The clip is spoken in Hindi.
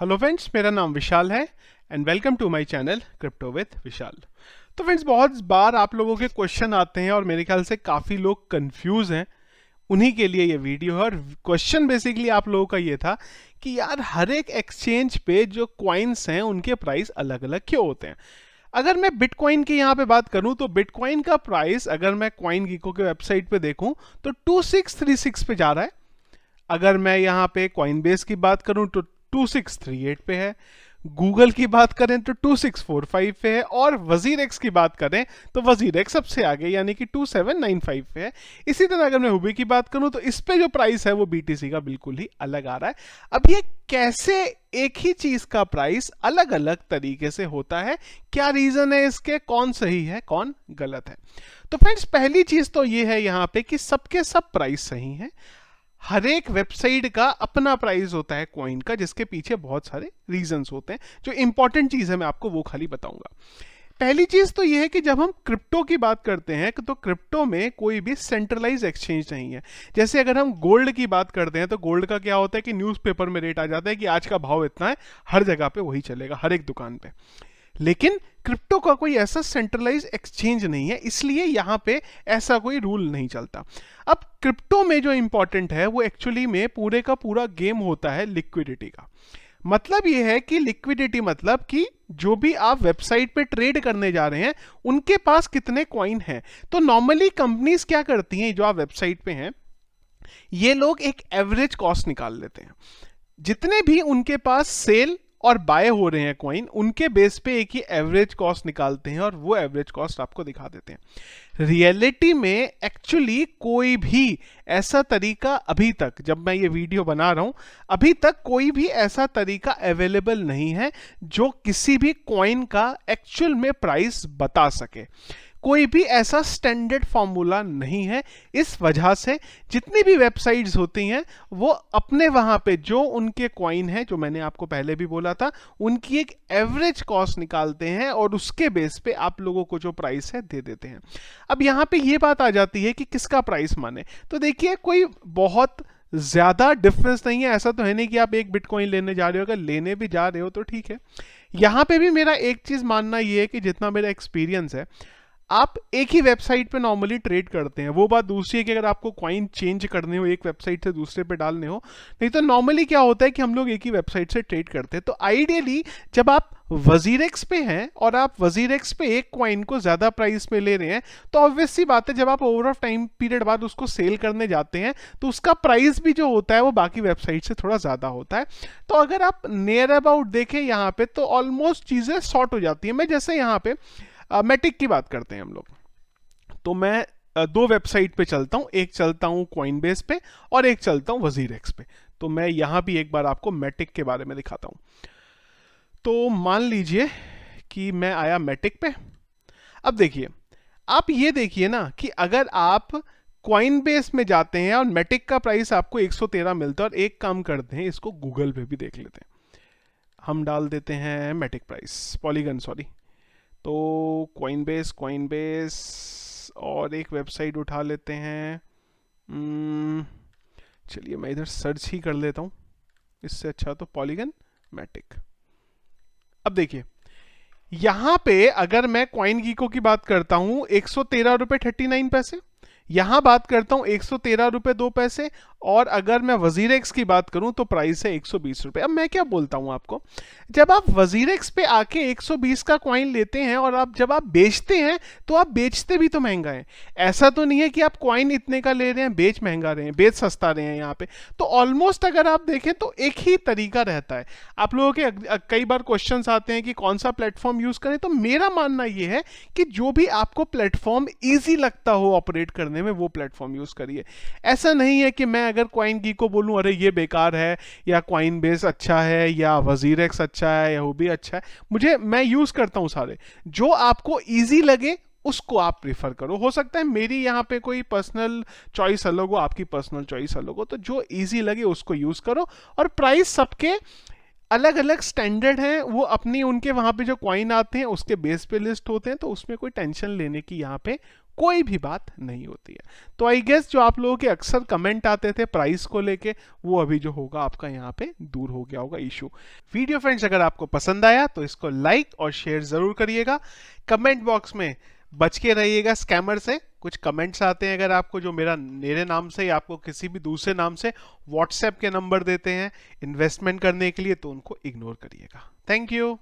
हेलो फ्रेंड्स, मेरा नाम विशाल है and welcome to my channel crypto with Vishal. तो फ्रेंड्स, बहुत बार आप लोगों के क्वेश्चन आते हैं और मेरे ख्याल से काफ़ी लोग कंफ्यूज हैं। उन्हीं के लिए ये वीडियो है। और क्वेश्चन बेसिकली आप लोगों का ये था कि यार हर एक एक्सचेंज पे जो कॉइन्स हैं उनके प्राइस अलग अलग क्यों होते हैं। अगर मैं बिटकॉइन की यहाँ पे बात करूँ तो बिटकॉइन का प्राइस अगर मैं कॉइन गीको के वेबसाइट पे देखूँ तो 2636 पे जा रहा है। अगर मैं यहाँ पे कॉइनबेस की बात करूं तो 2638 पे है। गूगल की बात करें तो 2645 पे है। और वजीर एक्स की बात करें तो वजीर एक्स सबसे आगे यानी कि 2795 पे है। इसी तरह अगर मैं हुबी की बात करूं तो इस पे जो प्राइस है वो बीटीसी का बिल्कुल ही अलग आ रहा है। अब ये कैसे एक ही चीज का प्राइस अलग अलग तरीके से होता है, क्या रीजन है इसके, कौन सही है कौन गलत है। तो फ्रेंड्स, पहली चीज तो ये है यहाँ पे कि सबके सब प्राइस सही है। हर एक वेबसाइट का अपना प्राइस होता है कॉइन का, जिसके पीछे बहुत सारे रीजंस होते हैं। जो इंपॉर्टेंट चीज है मैं आपको वो खाली बताऊंगा। पहली चीज तो ये है कि जब हम क्रिप्टो की बात करते हैं तो क्रिप्टो में कोई भी सेंट्रलाइज एक्सचेंज नहीं है। जैसे अगर हम गोल्ड की बात करते हैं तो गोल्ड का क्या होता है कि न्यूज़पेपर में रेट आ जाता है कि आज का भाव इतना है, हर जगह पे वही चलेगा, हर एक दुकान पे। लेकिन क्रिप्टो का कोई ऐसा सेंट्रलाइज एक्सचेंज नहीं है, इसलिए यहां पे ऐसा कोई रूल नहीं चलता। अब क्रिप्टो में जो इंपॉर्टेंट है वो एक्चुअली में पूरे का पूरा गेम होता है लिक्विडिटी का। मतलब ये है कि लिक्विडिटी मतलब कि जो भी आप वेबसाइट पे ट्रेड करने जा रहे हैं उनके पास कितने कॉइन हैं। तो नॉर्मली कंपनीज क्या करती हैं, जो आप वेबसाइट पे हैं ये लोग एक एवरेज कॉस्ट निकाल लेते हैं। जितने भी उनके पास सेल और बाय हो रहे हैं कॉइन, उनके बेस पे एक ही एवरेज कॉस्ट निकालते हैं और वो एवरेज कॉस्ट आपको दिखा देते हैं। रियलिटी में एक्चुअली कोई भी ऐसा तरीका अभी तक, जब मैं ये वीडियो बना रहा हूं, अभी तक कोई भी ऐसा तरीका अवेलेबल नहीं है जो किसी भी कॉइन का एक्चुअल में प्राइस बता सके। कोई भी ऐसा स्टैंडर्ड फॉर्मूला नहीं है। इस वजह से जितनी भी वेबसाइट्स होती हैं वो अपने वहां पे जो उनके कॉइन है, जो मैंने आपको पहले भी बोला था, उनकी एक एवरेज कॉस्ट निकालते हैं और उसके बेस पे आप लोगों को जो प्राइस है दे देते हैं। अब यहाँ पे ये बात आ जाती है कि किसका प्राइस माने। तो देखिए, कोई बहुत ज्यादा डिफरेंस नहीं है। ऐसा तो है नहीं कि आप एक बिटकॉइन लेने जा रहे हो, अगर लेने भी जा रहे हो तो ठीक है। यहाँ पे भी मेरा एक चीज मानना ये है कि जितना मेरा एक्सपीरियंस है, आप एक ही वेबसाइट पे नॉर्मली ट्रेड करते हैं। वो बात दूसरी है कि अगर आपको कॉइन चेंज करने हो, एक वेबसाइट से दूसरे पे डालने हो, नहीं तो नॉर्मली क्या होता है कि हम लोग एक ही वेबसाइट से ट्रेड करते हैं। तो आइडियली जब आप वजीरेक्स पे हैं और आप वजीरेक्स पे एक कॉइन को ज्यादा प्राइस पे ले रहे हैं, तो ऑब्वियस सी बात है जब आप ओवर ऑफ टाइम पीरियड बाद उसको सेल करने जाते हैं तो उसका प्राइस भी जो होता है वो बाकी वेबसाइट से थोड़ा ज्यादा होता है। तो अगर आप नियर अबाउट देखें यहाँ पे तो ऑलमोस्ट चीजें सॉर्ट हो जाती है। मैं जैसे यहाँ पे मैटिक की बात करते हैं हम लोग, तो मैं दो वेबसाइट पे चलता हूँ, एक चलता हूँ कॉइनबेस पे और एक चलता हूँ वजीरेक्स पे। तो मैं यहाँ भी एक बार आपको मैटिक के बारे में दिखाता हूँ। तो मान लीजिए कि मैं आया मैटिक पे। अब देखिए, आप ये देखिए ना कि अगर आप कॉइनबेस में जाते हैं और मैटिक का प्राइस आपको 113 मिलता है, और एक काम करते हैं इसको गूगल पे भी देख लेते हैं। हम डाल देते हैं मैटिक प्राइस, पॉलीगन सॉरी। तो कॉइनबेस और एक वेबसाइट उठा लेते हैं। चलिए मैं इधर सर्च ही कर लेता हूँ, इससे अच्छा तो पॉलीगन मैटिक। अब देखिए यहां पे अगर मैं कॉइन गीको की बात करता हूं 113 रुपए 39 पैसे, यहां बात करता हूं 113 रुपए 2 पैसे, और अगर मैं वजीरेक्स की बात करूं तो प्राइस है 120 रुपए। अब मैं क्या बोलता हूं आपको, जब आप वजीरेक्स पे आके 120 का कॉइन लेते हैं और आप जब आप बेचते हैं तो आप बेचते भी तो महंगा है। ऐसा तो नहीं है कि आप कॉइन इतने का ले रहे हैं बेच महंगा रहे हैं, बेच सस्ता रहे हैं यहाँ पे। तो ऑलमोस्ट अगर आप देखें तो एक ही तरीका रहता है। आप लोगों के कई बार क्वेश्चंस आते हैं कि कौन सा प्लेटफॉर्म यूज करें, तो मेरा मानना यह है कि जो भी आपको प्लेटफॉर्म ईजी लगता हो ऑपरेट करने में वो प्लेटफॉर्म यूज करिए। ऐसा नहीं है कि मैं अगर कॉइन गीको को बोलूं अरे ये बेकार है, या कॉइनबेस अच्छा है, या वजीरेक्स अच्छा है, या हुबी अच्छा है। मैं यूज करता हूं सारे। जो आपको इजी लगे उसको आप प्रीफर करो। हो सकता है मेरी यहाँ पे कोई पर्सनल चॉइस अलग हो, आपकी पर्सनल चॉइस अलग हो, तो जो इजी लगे उसको यूज करो। और प्राइस सबके अलग अलग स्टैंडर्ड हैं, वो अपनी उनके वहां पे जो कॉइन आते हैं उसके बेस पे लिस्ट होते हैं, तो उसमें कोई टेंशन लेने की यहाँ पे कोई भी बात नहीं होती है। तो आई गेस जो आप लोगों के अक्सर कमेंट आते थे प्राइस को लेके, वो अभी जो होगा आपका यहाँ पे दूर हो गया होगा इशू। वीडियो फ्रेंड्स अगर आपको पसंद आया तो इसको लाइक और शेयर जरूर करिएगा। कमेंट बॉक्स में बच के रहिएगा स्कैमर से। कुछ कमेंट्स आते हैं अगर आपको जो मेरे नाम से या आपको किसी भी दूसरे नाम से व्हाट्सएप के नंबर देते हैं इन्वेस्टमेंट करने के लिए, तो उनको इग्नोर करिएगा। Thank you.